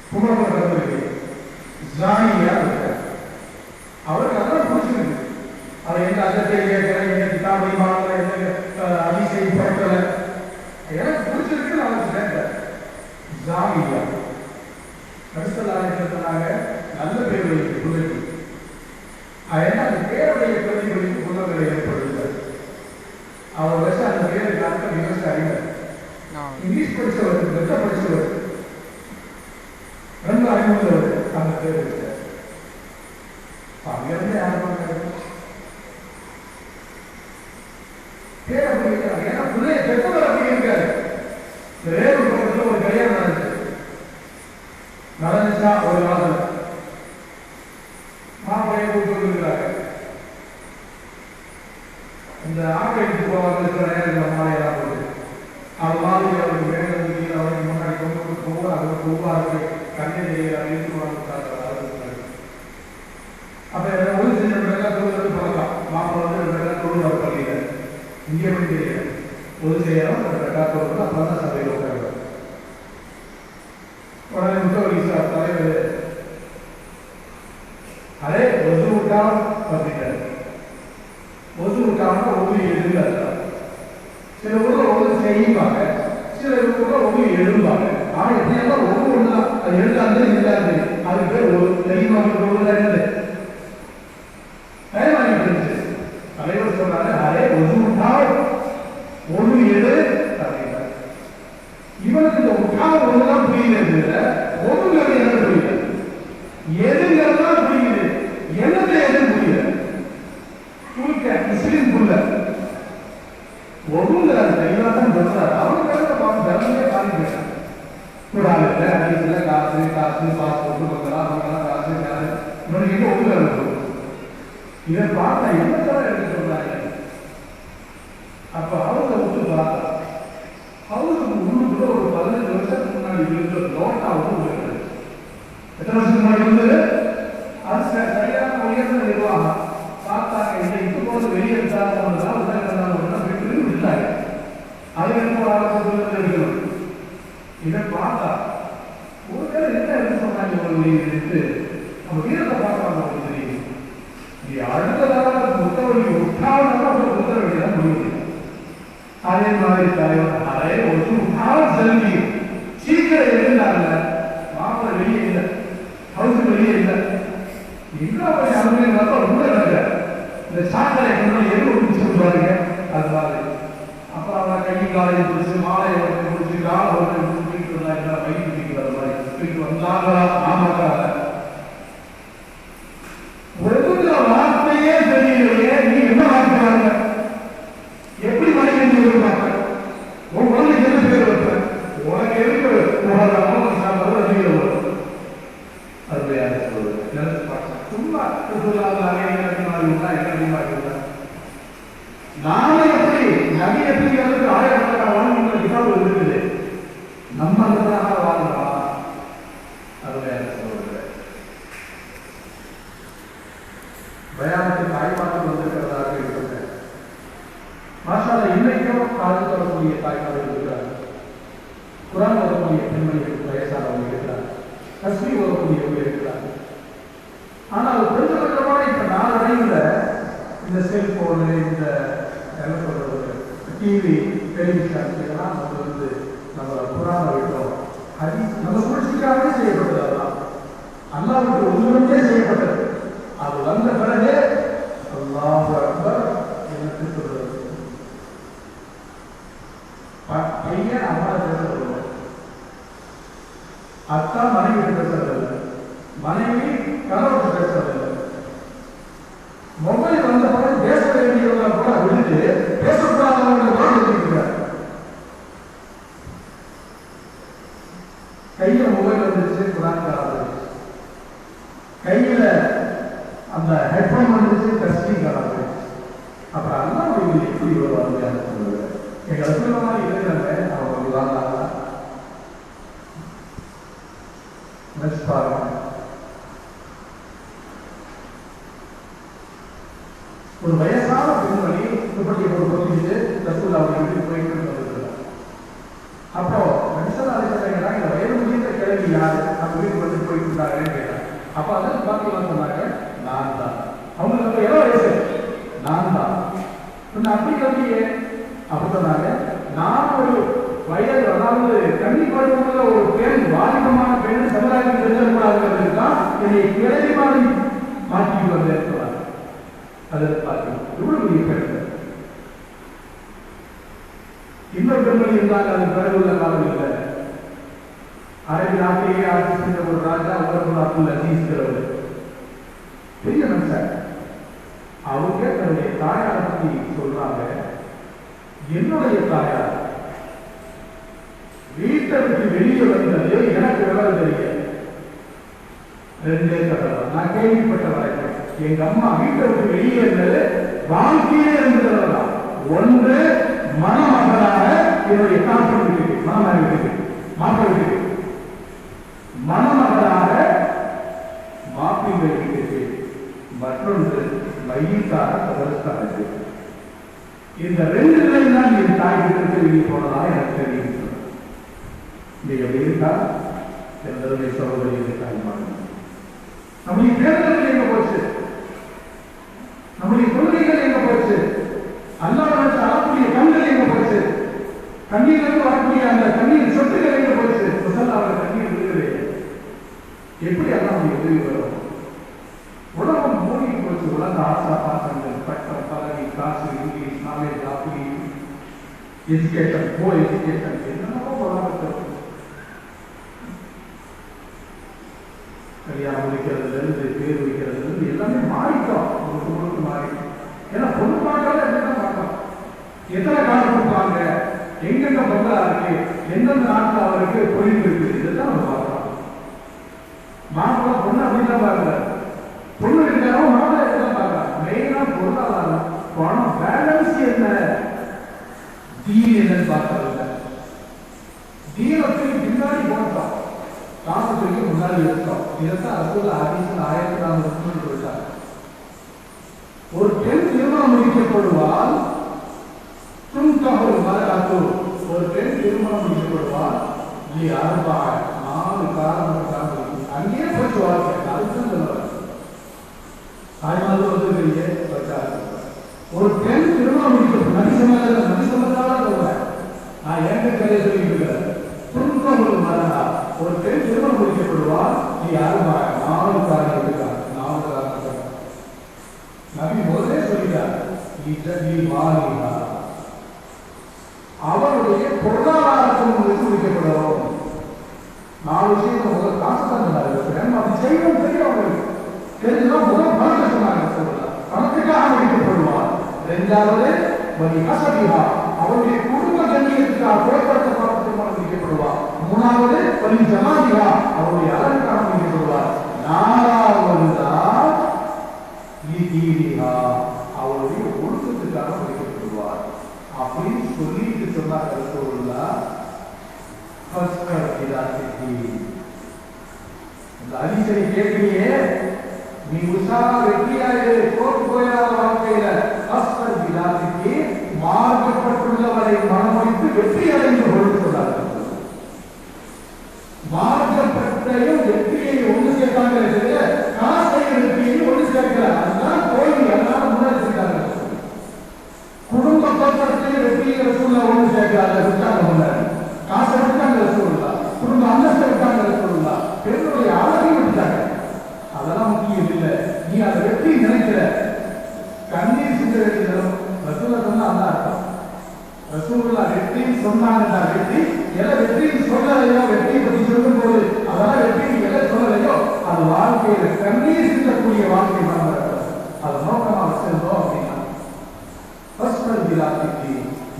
குமரன் கருத்து ஜானியா இருக்கார். அவருக்கு அதெல்லாம் பிடிச்சிருக்கு. அதை எந்த அர்த்தத்தை கேட்கிறேன், என்ன கிதாபை வாங்கல, என்ன அதிசை படுத்தல, எனக்கு பிடிச்சிருக்கு. அவருக்கு கேட்டார் ஜானியா. கருத்தலாக சொன்னாங்க நல்ல பேர் வைக்க பிள்ளைக்கு. ஏன்னா அந்த பேருடைய பிரதிபலிப்பு குணங்களை ஏற்படுத்துகிறார். அவர் வச்சு அந்த பேருக்கு அர்த்தம் விவசாயிகள் இங்கிலீஷ் படிச்சவர், பெற்ற படிச்சவர், ரொம்ப அறிவுள்ளவர் அந்த பேர் வச்சார். அங்கிருந்து யாரும் பேர் அப்படி இருக்காங்க. ஏன்னா பிள்ளைய பெற்றவர் அப்படி இருக்காரு. இந்த வேறு பக்கத்தில் ஒரு கல்யாணம் நடந்துச்சா ஒரு நாள் மாப்பிள்ளையை கூப்பிட்டு இருக்கிறாங்க. இந்த ஆட்களுக்கு போவாங்க இருக்கிற நேரத்தில் அம்மாவையெல்லாம் போட்டு அது மாதிரி அவருக்கு வேணும் அவருக்கு முன்னாடி கொண்டு போக அவருக்கு ஒவ்வாறு கண்ணை இழுத்துவாங்க. அப்ப ஒரு சில தொழில் பழக்கம் மாப்பிள்ளை வந்து தொழில் பள்ளியில இங்கே தெரியல பொது செய்யறோம் காத்தோடு அப்பதான் சபையில் உட்காருவோம். உடனே முத்தவழி சார் தலைவர் அரே ஒது விட்டால் அப்படின்றாரு. ஒது விட்டாங்கன்னா ஒது எழுந்தாரு. சில ஊர்ல ஒது செய்வாங்க, சில ஊர்ல ஒது எழுதுவாங்க. ஆனா எப்படியெல்லாம் ஒன்று ஒண்ணுதான், அது எழுதாது இல்லாது. அதுக்கு பேர் ஒரு தெரியுமா என்னது தயவாங்க தலைவர் சொல்றாரு அரே ஒது விட்டால் ஒன்று எழு அப்படின்றார். இவனுக்கு இந்த விட்டால் ஒண்ணுதான் புரியுது, ஒண்ணுங்கிறது என்ன புரியல, எதுங்கிறதுதான் புரியுது, என்னது எது புரியல. குளிக்க முஸ்லீம் புள்ள ஒண்ணுங்கிறாரு தெளிவாதான் சொல்றாரு. அவனுக்கு தர்மமே காணி போயிட்டான். கூடாது அடிக்கல காசு காசு பாஸ்போர்ட் மக்களா அவங்களாம் காசு காசு இவனுக்கு எங்க ஒண்ணுங்கிறது. இதை பார்த்தா என்னதான் எடுத்து சொல்றாங்க. அப்ப அவங்க விட்டு பார்த்தா அவங்களுக்கு உள்ளுக்குள்ள ஒரு 15 வருஷத்துக்கு முன்னாடி இருந்த நோட்டா வந்து எத்தனை வருஷத்துக்கு முன்னாடி இருந்தது, அது சரியான உயர்ந்த நிர்வாகம் பார்த்தாங்க. இல்லை இது போல வெளியே இருந்தாலும் உள்ள இருந்தாலும் வீட்டு விட்டாங்க. அது எனக்கு ஒரு ஆலோசனை இருக்கணும். இதை பார்த்தா ஒரு பேர் என்ன எடுத்து சொன்னாங்க இருக்கு நம்ம வீரத்தை பார்க்கலாம். தெரியும் நீ அடுத்ததாக முத்தவழி உற்றாவதாக ஒரு முத்தவழி தான் முடியும். அதே மாதிரி தலைவர் அதே ஒரு உற்றாவம் செல்வி சீக்கிரம் எழுந்தாங்க. மாப்பிள்ள வெளியே இல்லை, ஹவுஸ் வெளியே இல்லை. இன்னும் கொஞ்சம் அருமையை பார்த்தா ரொம்ப நடக்க இந்த சாக்கடை எது ஒன்று சொல்றாருங்க. அது மாதிரி அப்புறம் அவன் கையும் காலையும் பிடிச்சி மாலையை ஒன்று பிடிச்சி காலை ஒன்று பிடிச்சிட்டு வந்தாங்க. வயிற்று பிடிக்கிற மாதிரி வந்தாங்களா ஆமாக்காக ஒழுங்குற வார்த்தையே தெரியலையே. நீ என்ன வார்த்தையாங்க எப்படி மனிதன் எதிர்பார்க்க உன் குழந்தைக்கு என்ன பேர் வைப்ப, உனக்கு எதுக்கு அருமையாக சொல்வது சும்மா நாம எப்படி நகை எப்படி ஆயிரக்கணக்கான வாழ்க்கை இருக்குது, நம்ம அந்த வாழ்ந்தோம். அருமையாக சொல்வது பயானத்துக்கு தாய்மார்கள் வந்திருக்கிறதாக இருக்கிறது. மாஷால இன்னைக்கும் காது வரக்கூடிய தாய்மார்கள் இருக்கிறார், குரான் வரக்கூடிய பெண்மணிகள் வயசானவங்க இருக்கிறார், கஸ்மி வரக்கூடியவங்க இருக்கிறார். ஆனால் கொஞ்சம் கொஞ்சமாக இப்ப நாளடைவுல இந்த செல்போனு இந்த என்ன சொல்றது டிவி டெலிவிஷன் இதெல்லாம் நம்ம வந்து நம்ம குரான விட்டோம். அது நம்ம சூழ்ச்சிக்காகவே செய்யப்பட்டது. அதெல்லாம் அல்லாஹ்வுக்கு ஒன்றுமே செய்யப்பட்டது. அது வந்த பிறகு அல்லாஹ் அக்பர் என்று சொல்றது. பையன் அம்மா பேசுறது, அத்தா மனைவி பேசுறதில்லை, மனைவி கணவன் பேசுறதில்லை. மொபைல் வந்த பிறகு பேச வேண்டியவங்க கூட விழுந்து பேசக்கூடாதவங்க கூட எழுதிக்கிறார். கையில மொபைல் வந்துருச்சு, குரான் காலாது, கையில அந்த ஹெட்போன் வந்துருச்சு, டஸ்டிங் காலாது. அப்புறம் எல்லாம் எப்படி வருவாங்க சொல்லுவாங்க. எங்க அசுரமா இருக்கிறாங்க அவங்க வாங்க பாருங்க. ஒரு வயசான பெண்மணி துப்பட்டியை போட்டு பொத்திட்டு ரசூலுல்லாஹ் வீட்டுக்கு போயிட்டு வந்துருக்காங்க. அப்போ நபிசல்லாஹு இந்த வயது முடிந்த கிழவி யாரு நம்ம வீட்டுக்கு வந்து போயிட்டு இருந்தாங்கன்னு கேட்டாங்க. அப்ப அதான் பாத்தீங்கன்னா சொன்னாங்க நான் தான். அவங்களுக்கு அப்ப எவ்வளவு வயசு? நான் தான். அப்படி கல்வியே அப்ப சொன்னாங்க நான் ஒரு வயது, அதாவது கல்வி பருவமுள்ள ஒரு பெண், வாலிபமான பெண் சமுதாயத்தில் தெரிஞ்சிடக்கூடாதுங்கிறது தான் என்னை கிழவி மாதிரி மாற்றி வந்திருக்கிறார். அதை பார்க்கணும் எவ்வளவு பெரிய பெண். இன்னொரு பெண்மணி இருந்தாங்க, அது பிறகு உள்ள காலம் இல்லை. அரபி நாட்டிலேயே ஆட்சி செஞ்ச ஒரு ராஜா உலகம் அப்துல் அசீஸ் பெரிய மனுஷன். அவங்க தன்னுடைய தாயாரை பற்றி சொல்றாங்க, என்னுடைய தாயார் வீட்டை விட்டு வெளியே வந்தது எனக்கு விவரம் தெரியல. 2 தடவை நான் கேள்விப்பட்ட வரைக்கும் எங்க அம்மா வீட்டை விட்டு வெளியே இருந்தது வாழ்க்கையிலே இருந்ததுதான். ஒன்று மணமகனாக என்னுடைய காப்பி வீட்டுக்கு, மணமகன் வீட்டுக்கு, மாப்பிள்ளை வீட்டுக்கு, மணமகனாக மாப்பிள்ளை வீட்டுக்கு, மற்றொன்று மையக்கார கபரஸ்தானுக்கு. இந்த 2 நிலையில் தான் என் தாய் வீட்டிற்கு வெளியே போனதா எனக்கு தெரியும். நீ எப்படி இருக்கா என்பதை சகோதரிகளை தாய்மார்கள், நம்முடைய தேர்தல்கள் எங்க போச்சு? நம்முடைய கொள்கைகள் எங்க போச்சு? அல்லாஹ் வச்சு அழக்கூடிய கண்கள் எங்க போச்சு? கண்ணீரிலிருந்து வரக்கூடிய அந்த கண்ணீர் சொட்டுகள் எங்க போச்சு? முசல்லாவில் கண்ணீர் விடுகிறது. எப்படி எல்லாம் நம்முடைய உதவி வரும்? உலகம் மூழ்கி போச்சு. உலக ஆசா பாசங்கள், பட்டம், பதவி, காசு, இங்கிலீஷ், நாலேஜ், அப்படி எஜுகேஷன், கோ எஜுகேஷன், என்னென்னமோ உலகத்தில் கல்யாணம் முடிக்கிறதுல இருந்து பேர் வைக்கிறதுல இருந்து எல்லாமே மாறிட்டோம். ஒரு மாறிட்டோம். ஏன்னா பொண்ணு பார்க்கறத என்னதான் பார்க்கணும், எத்தனை காலம் கொடுப்பாங்க, எங்கெங்க பங்களா இருக்கு, எந்தெந்த நாட்டில் அவருக்கு தொழில் இருக்கு, இதுதான் நம்ம பார்க்கலாம். மாப்பிள்ள பொண்ணு அப்படிதான் பார்க்கறாரு, பொண்ணு இருக்கிறோம் மாப்பிள்ள எப்படிதான் பார்க்கறாங்க. மெயினா பொருளாதாரம், பணம், பேலன்ஸ் என்ன, தீன் என்னன்னு பார்க்கறதில்ல. தீனத்துக்கு பின்னாடி போட்டோம், காசுக்கு முன்னாடி இருக்கோம். இதைத்தான் ரசூல் ஹதீஸ்ல 1400 சொல்லிட்டாங்க. ஒரு பெண் திருமணம் முடிக்கப்படுவால் துன்கஹுல் மர்அத்து, ஒரு பெண் திருமணம் முடிக்கப்படுவால் நீ 4 காரணங்களுக்காக அங்கேயே போச்சு வாழ்க்கை. அதுதான் சொல்லுவாங்க தாய்மார்கள் வந்து வச்சாரு. ஒரு பெண் திருமணம் முடிக்க நபிசமதான சொல்றேன், நான் எங்க கதையை சொல்லிட்டு இருக்கிறேன். துன்கஹுல் மர்அ, ஒரு பெண் திருமணம் முடிக்கப்படுவால் நீ 4 காரணங்களுக்காக. 4 காரணங்களுக்காக நபி முதலே சொல்லிட்டார், அவருடைய பொருளாதாரத்தின் முடிக்கப்படும். 4 விஷயத்தை முதல் காசு தான் சொன்னார். அது செய்யணும் தெரியும், அவங்களுக்கு தெரிஞ்சுதான் முதல் பணத்தை சொன்னாங்க. பணத்துக்காக முடிக்கப்படுவார். 2வது வலி கசபிஹா, அவருடைய குடும்ப கண்ணியத்துக்காக போக்குவரத்து திருமணம் முடிக்கப்படுவார். 3வது வலி ஜமாதிஹா, அவருடைய அலங்காரம் முடிக்கப்படுவார். 4வது தான் அவருடைய ஒழுக்கத்துக்காக முடிக்கப்படுவார். அப்படின்னு சொல்லிட்டு சொன்னார் ரசூலுல்லாஹ். இந்த ஹதீஸை கேட்கிறியே, நீ உஷாரா வெற்றியாயிரு, தோற்று போயிடாத வாழ்க்கையில. அஸ்பர் விலாசிக்கு மார்க்கப்பட்டுள்ளவரை மனமொழித்து வெற்றி அடைந்து கொண்டு சொன்னார். மார்க்கப்பட்டையும் வெற்றியை ஒன்று சேர்த்தாங்க, காசையும் வெற்றியையும் ஒன்று சேர்க்கிறார். அதுதான் கோயில், அதனால முன்னாடி சேர்த்தாங்க. குடும்ப தோற்றத்தையும் வெற்றியை ரசூலுல்லாஹ் ஒன்று சேர்க்கிறாங்க. விட்டாங்க முன்னாடி, காசை விட்டாங்க ரசூலுல்லாஹ், குடும்ப அந்தஸ்தை விட்டாங்க ரசூலுல்லாஹ், பெண்களுடைய அழகையும் விட்டாங்க. அதெல்லாம் முக்கியம் இல்லை. நீ அதை வெற்றி நினைக்கிற கண்ணீர் சிந்த வேண்டியதும் ரசூலுல்லாஹ் சொன்னா அதான் அர்த்தம். ரசூலுல்லாஹ் வெற்றி சொன்னாங்க, வெற்றி எதை வெற்றி சொல்லலையோ, வெற்றியை பற்றி சொல்லும் போது அதெல்லாம் வெற்றி எதை சொல்லலையோ அது வாழ்க்கையில கண்ணீர் சிந்தக்கூடிய வாழ்க்கை தான். அதை நோக்கமாக சென்றோம் அப்படின்னா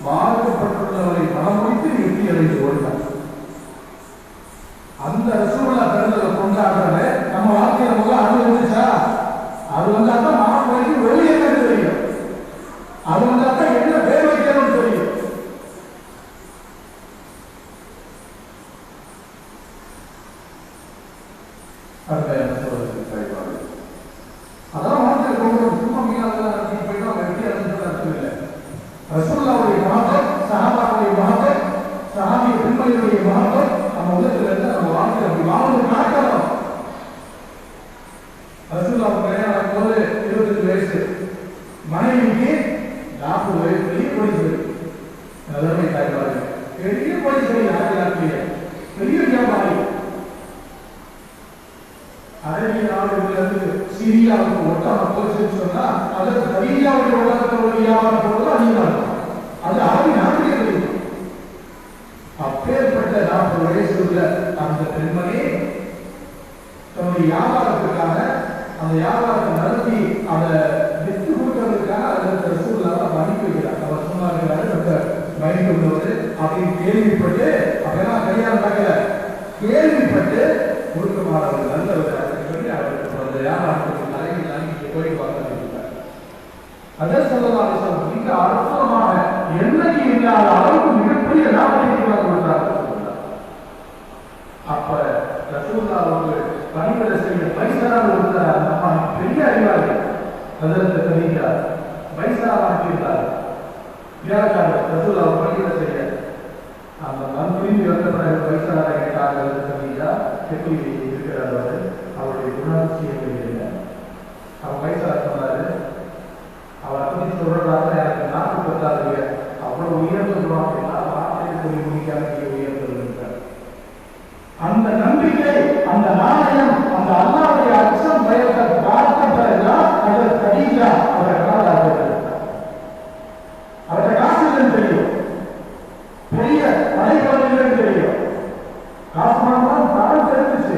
மார்க்கப்பட்டுள்ளவரை மனமொழித்து வெற்றி அடைந்து கொண்டார். அந்த ரசூலுல்லாஹ் பிறந்ததை கொண்டாடுறத நம்ம வாழ்க்கையில முதல்ல அனுபவிச்சா, அது வந்தாதான் மனமொழிக்கு ஒளி என்னன்னு தெரியும், அது வந்தாதான் என்ன பேர் வைக்கணும்னு தெரியும். அதான் வாழ்க்கை சும்மா மீனாக போயிட்டா வெற்றி அடைஞ்சு அர்த்தம் இல்லை. ரசூலுல்லாஹ்வுடைய மகத்துவம், சஹாபாவுடைய மகத்துவம், சஹாபிய பெண்மணியுடைய மகத்துவம் நம்ம உலகத்துல இருந்து நம்ம வாழ்க்கை அப்படி வாழ்ந்து காட்டணும். ரசூலுல்லாஹ் கல்யாணம் போது 25 வயசு, மனைவிக்கு 40 வயசு, பெரிய பொலிசு, நல்லமை தாய்மார்கள், பெரிய பொலிசு, பெரிய வியாபாரி. அரேபிய நாடுகளிலிருந்து சிரியாவுக்கு ஒட்டாம போச்சு சொன்னா அதற்கு கரீபியாவுடைய உலகத்தோட வியாபாரம் போவது அதிகமாக இருக்கும். அது அரபி நாட்டிலே தெரியும். அப்பேற்பட்ட 40 வயசு உள்ள அந்த பெண்மணி தன்னுடைய வியாபாரத்துக்காக அந்த வியாபாரத்தை நடத்தி அதை வித்து கொடுக்கறதுக்காக அதற்கு ரசூலுல்லாஹ் அனுப்பி வைக்கிறார். அவர் சொன்னார்கள் பயந்து உள்ளவர் அப்படின்னு கேள்விப்பட்டு, அப்பெல்லாம் கல்யாணம் நடக்கல, கேள்விப்பட்டு ஒழுக்கமானவர் நல்லவர் சொல்லி அவருக்கு அந்த வியாபாரத்துக்கு தலைமையில் அனுப்பி போய் பார்த்துருக்கிறார். அதே சொல்லலாம், மிக அற்புதமாக என்னைக்கு இல்லாத அளவுக்கு மிகப்பெரிய லாபத்தை கொடுத்தார். அப்ப ரசூலுல்லாஹ் அவர்கள் பணிவிட செய்ய பைசாராக இருந்தார். அந்த அம்மா பெரிய அறிவாளி, அதற்கு தெரிகிறார், பைசாரா அனுப்பியிருந்தார். வேலைக்காரர் ரசூல் அவர் பணிகளை செய்ய அந்த திரும்பி வந்த பிறகு வயசான கேட்டாங்க சொன்னீங்களா எப்படி இருக்கிறார் அவருடைய குணாதிசயங்கள் இல்லை. அவர் வயசாக சொன்னாரு, அவர் அப்படி சொல்றதால எனக்கு நாக்கு பத்தாது, அவ்வளவு உயர்ந்து சொல்லுவாங்க வார்த்தையை சொல்லி முடிக்காத உயர்ந்திருந்தார். அந்த நம்பிக்கை, அந்த நாணயம், அந்த அல்லாவுடைய அச்சம் பயத்தை பார்த்த பிறகுதான் அதில் கதீஜா அவரை காலாக அவருடைய காசுகள் தெரியும், பெரிய படைப்பாளர்கள் தெரியும், காசு மாதம் பணம் தெரிஞ்சிச்சு,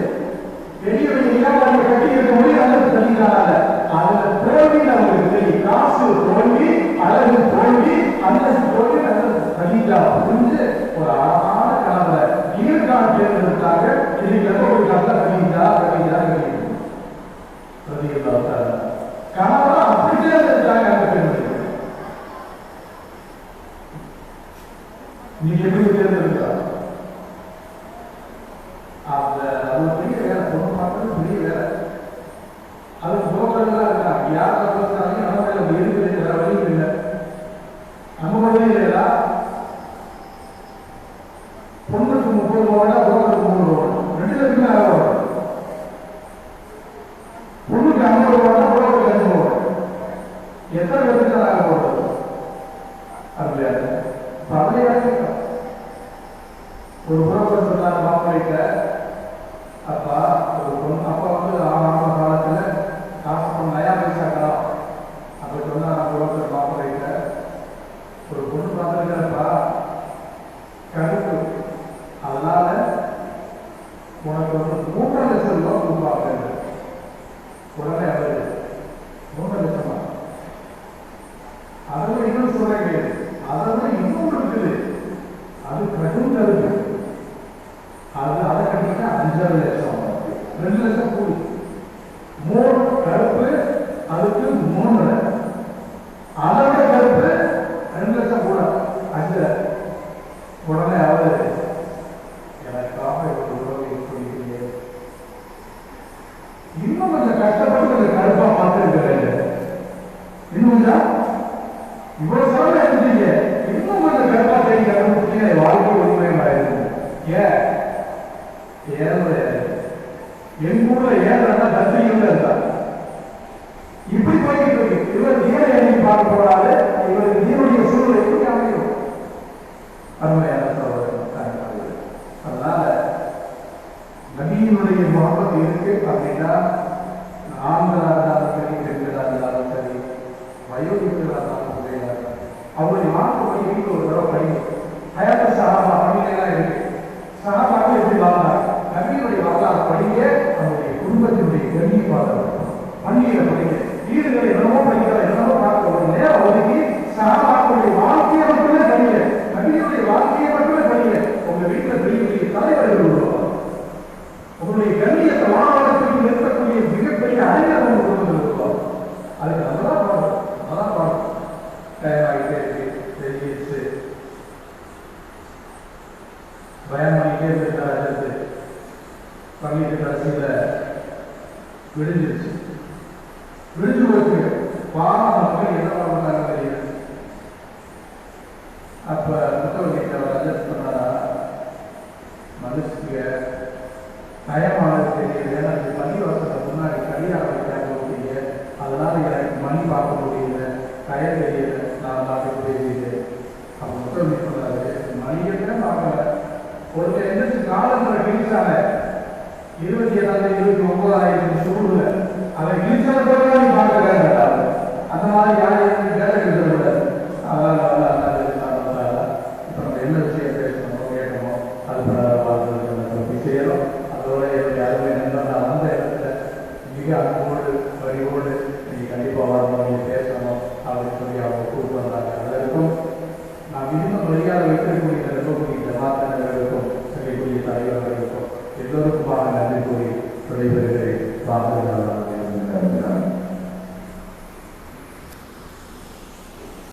பெரிய பெரிய வியாபாரியை கட்டி இருக்க முடியும். அல்லது கதீஜால அதுல தோல்வி அவங்களுக்கு தெரியும், காசு தோல்வி, அழகு தோல்வி, அல்லது தோல்வி, அல்லது கதீஜா புரிஞ்சு ஒரு அழகான கனவை நீர்காலம் தேர்ந்தெடுத்தாங்க. இது எவ்வளவு கதை கதீஜா கதீஜா கனவா அப்படி தேர்ந்தெடுத்தாங்க. அந்த பெண்மணி நீங்க எப்படி தேர்ந்தெடுத்தா அந்த அது பெரிய வேலை, பொண்ணு பார்க்கறது பெரிய வேலை. அது புரோக்கர்லாம் இருக்காங்க, யாரை பார்த்தாலும் நம்ம மேல இருக்குது, வேற வழி இல்லை, நம்ம வழி இல்லையா. பொண்ணுக்கு 30 ரூபாய், புரோக்கருக்கு 3 ரூபாய், 2 லட்சமே ஆகும். பொண்ணுக்கு 50 ரூபாய், புரோக்கருக்கு 5 ரூபாய், எத்தனை லட்சம் ஆக போறது? அது ஒரு புரோக்கர் சொன்னார் மாப்பிள்ளைக்க, அப்பா ஒரு பொண்ணு, அப்பா வந்து ஆரம்ப காலத்துல காசு நயா பைசாக்கலாம் அப்படி சொன்னா புரோக்கர் மாப்பிள்ளைக்க, ஒரு பொண்ணு பார்த்துருக்கிறப்பா கடுப்பு, அதனால உனக்கு வந்து 3 லட்சம் ரூபாய் கொடுப்பாங்க. உடனே அவரு 3 லட்சமா? அதை இன்னும் சொல்ல கிடையாது, அதை இன்னும் இருக்குது, அது கடும் கருத்து. அதை கட்டிட்டா 5 லட்சம், 2 லட்சம் கூலி, 3 கருப்பு, அதுக்கு 3, அதை விட கருப்பு 2 லட்சம் கூட 5. உடனே அவரு எனக்காக சொல்லிக்கிறீங்க, இன்னும் கொஞ்சம் கஷ்டப்பட்டு கொஞ்சம் கருப்பா பார்த்துருக்கிறேன், இன்னும் கொஞ்சம் இவ்வளவு சொல்ல இருந்தீங்க, இன்னும் கொஞ்சம் கருப்பா தேடி கண்டுபிடிச்சீங்க, வாழ்க்கை உண்மையாயிருக்கும். ஏன் என் ஊர்ல ஏழா தத்திரிகள் இருந்தா இப்படி போய்கிட்டு இருக்கு. இவர் நீரை எண்ணி பார்க்க போறாரு, இவருக்கு நீருடைய சூழ்நிலை எப்படி அமையும்? அருமையான சகோதரர், அதனால நபியினுடைய முகப்பத் இருக்கு அப்படின்னா ஆண்களாக இருந்தாலும் சரி, பெண்களாக இருந்தாலும் சரி, வயோதிகளாக இருந்தாலும் கிடையாது, அவருடைய மாற்றப்படி வீட்டில் ஒரு தடவை படிக்கும். ஹயாத்த சஹாபா பணிகள்லாம் இருக்கு. சஹாபாக்கள் எப்படி வாழ்ந்தாங்க? நபியினுடைய வரலாறு படிக்க, அவருடைய குடும்பத்தினுடைய கண்ணியமாக பள்ளியில படிக்க, வீடுகளை என்னமோ படிக்கிற என்னமோ பார்க்க ஒரு நேரம் ஒதுக்கி சஹாபாக்களுடைய வாழ்க்கையை மட்டுமே படிக்க, நபியினுடைய வாழ்க்கையை மட்டுமே படிக்க. உங்க வீட்டில் பெரிய பெரிய தலைவர்கள் வருவாங்க, உங்களுடைய கண்ணியத்தை மாணவர்களுக்கு நிறுத்தக்கூடிய மிகப்பெரிய அறிஞர் உங்க குடும்பத்தில் வருவாங்க. அதுக்கு நம்மதான் பாடம், அதான் பாடம். தயாராகிட்டே இருக்கு, தெரிவிச்சு பயம் பண்ணிட்டே இருந்துட்டு பண்ணிட்டு கடைசியில விடிஞ்சிருச்சு. விடிஞ்சு போச்சு, பாவ மக்கள் என்ன பண்ணாங்க தெரியல. அப்ப முத்தவங்கிட்ட அட்ஜஸ்ட் பண்ணாரா, மனுஷங்க நயமானது தெரியல, ஏன்னா பள்ளிவாசல முன்னாடி கல்யாணம் வைக்காம போட்டீங்க, அதனால எனக்கு மணி பார்க்க முடியல, கயல் தெரியல, நான் பார்க்க பேசிட்டு. அப்ப முத்தவங்க சொன்னாரு, மணியத்தை பார்க்கல, ஒருத்தர் எந்திரிச்சு காலத்துல கிழிச்சாங்க 27,000 29,000 சூழ்நிலை, அதை கிழிச்சால போய் நீ பார்க்க கேட்டாங்க. அந்த மாதிரி யாரையும் வேலை எழுதக்கூடாது. அதனால இப்ப நம்ம என்ன விஷயம் பேசணுமோ கேட்கணுமோ அது செய்யணும். அதோட என்னுடைய அருமை நண்பர் நான் வந்த இடத்துல மிக அன்போடு வரியோடு நீங்க கண்டிப்பா வரணும், நீங்க பேசணும் அப்படின்னு சொல்லி அவங்க கூப்பிட்டு வந்தாங்க. அதற்கும் நாம் இன்னும் வழியாக வைக்கக்கூடிய இருக்கக்கூடிய ஜமாத்தினர்களுக்கும் செய்யக்கூடிய தலைவர்களுக்கும் எல்லோருக்குமாக நன்றி கூறி விடைபெறுகிறேன்.